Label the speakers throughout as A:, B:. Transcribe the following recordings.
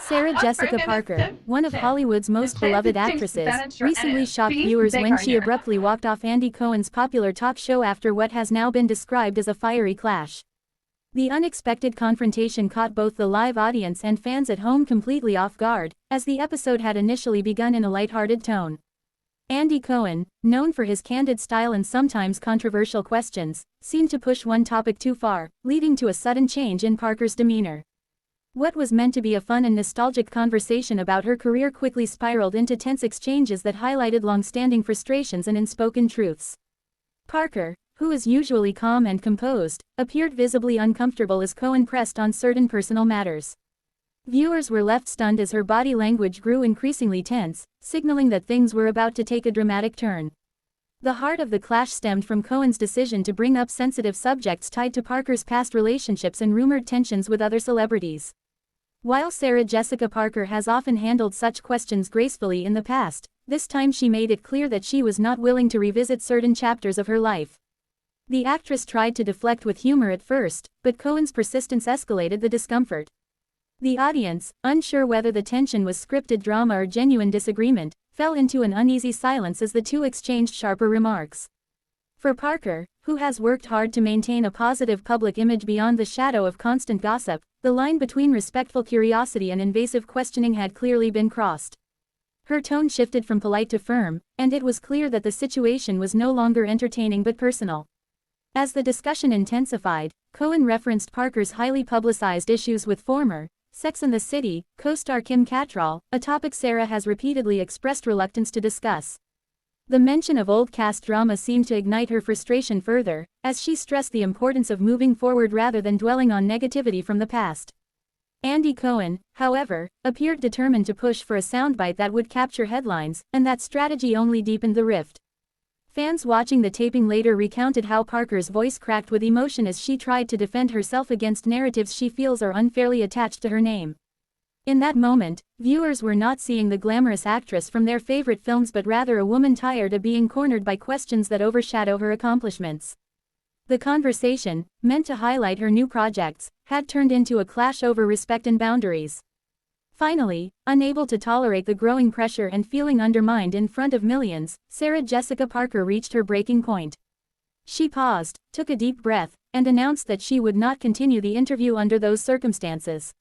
A: Sarah Jessica Parker, one of Hollywood's most beloved actresses, recently shocked viewers when she abruptly walked off Andy Cohen's popular talk show after what has now been described as a fiery clash. The unexpected confrontation caught both the live audience and fans at home completely off guard, as the episode had initially begun in a lighthearted tone. Andy Cohen, known for his candid style and sometimes controversial questions, seemed to push one topic too far, leading to a sudden change in Parker's demeanor. What was meant to be a fun and nostalgic conversation about her career quickly spiraled into tense exchanges that highlighted long-standing frustrations and unspoken truths. Parker, who is usually calm and composed, appeared visibly uncomfortable as Cohen pressed on certain personal matters. Viewers were left stunned as her body language grew increasingly tense, signaling that things were about to take a dramatic turn. The heart of the clash stemmed from Cohen's decision to bring up sensitive subjects tied to Parker's past relationships and rumored tensions with other celebrities. While Sarah Jessica Parker has often handled such questions gracefully in the past, this time she made it clear that she was not willing to revisit certain chapters of her life. The actress tried to deflect with humor at first, but Cohen's persistence escalated the discomfort. The audience, unsure whether the tension was scripted drama or genuine disagreement, fell into an uneasy silence as the two exchanged sharper remarks. For Parker, who has worked hard to maintain a positive public image beyond the shadow of constant gossip, the line between respectful curiosity and invasive questioning had clearly been crossed. Her tone shifted from polite to firm, and it was clear that the situation was no longer entertaining but personal. As the discussion intensified, Cohen referenced Parker's highly publicized issues with former Sex and the City co-star Kim Cattrall, a topic Sarah has repeatedly expressed reluctance to discuss. The mention of old cast drama seemed to ignite her frustration further, as she stressed the importance of moving forward rather than dwelling on negativity from the past. Andy Cohen, however, appeared determined to push for a soundbite that would capture headlines, and that strategy only deepened the rift. Fans watching the taping later recounted how Parker's voice cracked with emotion as she tried to defend herself against narratives she feels are unfairly attached to her name. In that moment, viewers were not seeing the glamorous actress from their favorite films but rather a woman tired of being cornered by questions that overshadow her accomplishments. The conversation, meant to highlight her new projects, had turned into a clash over respect and boundaries. Finally, unable to tolerate the growing pressure and feeling undermined in front of millions, Sarah Jessica Parker reached her breaking point. She paused, took a deep breath, and announced that she would not continue the interview under those circumstances.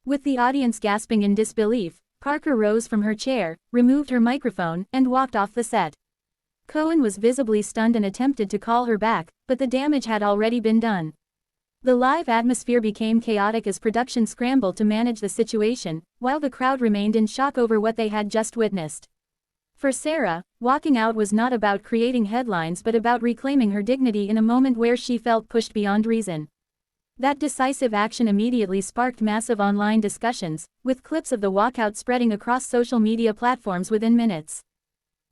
A: With the audience gasping in disbelief, Parker rose from her chair, removed her microphone, and walked off the set. Cohen was visibly stunned and attempted to call her back, but the damage had already been done. The live atmosphere became chaotic as production scrambled to manage the situation, while the crowd remained in shock over what they had just witnessed. For Sarah, walking out was not about creating headlines but about reclaiming her dignity in a moment where she felt pushed beyond reason. That decisive action immediately sparked massive online discussions, with clips of the walkout spreading across social media platforms within minutes.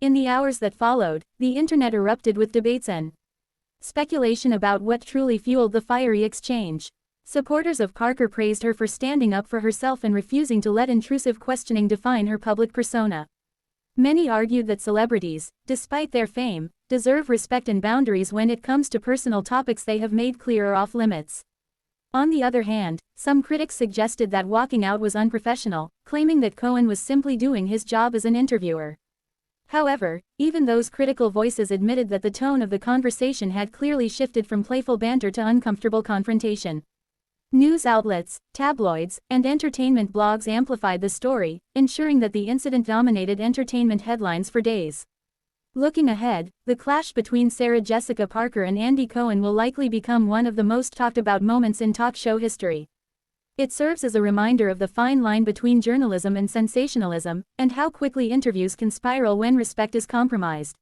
A: In the hours that followed, the internet erupted with debates and speculation about what truly fueled the fiery exchange. Supporters of Parker praised her for standing up for herself and refusing to let intrusive questioning define her public persona. Many argued that celebrities, despite their fame, deserve respect and boundaries when it comes to personal topics they have made clear are off limits. On the other hand, some critics suggested that walking out was unprofessional, claiming that Cohen was simply doing his job as an interviewer. However, even those critical voices admitted that the tone of the conversation had clearly shifted from playful banter to uncomfortable confrontation. News outlets, tabloids, and entertainment blogs amplified the story, ensuring that the incident dominated entertainment headlines for days. Looking ahead, the clash between Sarah Jessica Parker and Andy Cohen will likely become one of the most talked about moments in talk show history. It serves as a reminder of the fine line between journalism and sensationalism, and how quickly interviews can spiral when respect is compromised.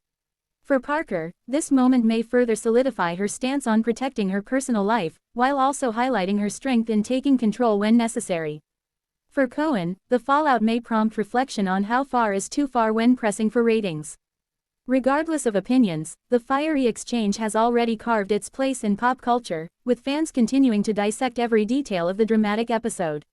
A: For Parker, this moment may further solidify her stance on protecting her personal life, while also highlighting her strength in taking control when necessary. For Cohen, the fallout may prompt reflection on how far is too far when pressing for ratings. Regardless of opinions, the fiery exchange has already carved its place in pop culture, with fans continuing to dissect every detail of the dramatic episode.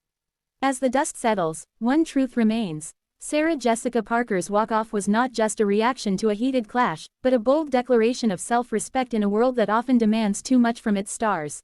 A: As the dust settles, one truth remains. Sarah Jessica Parker's walk-off was not just a reaction to a heated clash, but a bold declaration of self-respect in a world that often demands too much from its stars.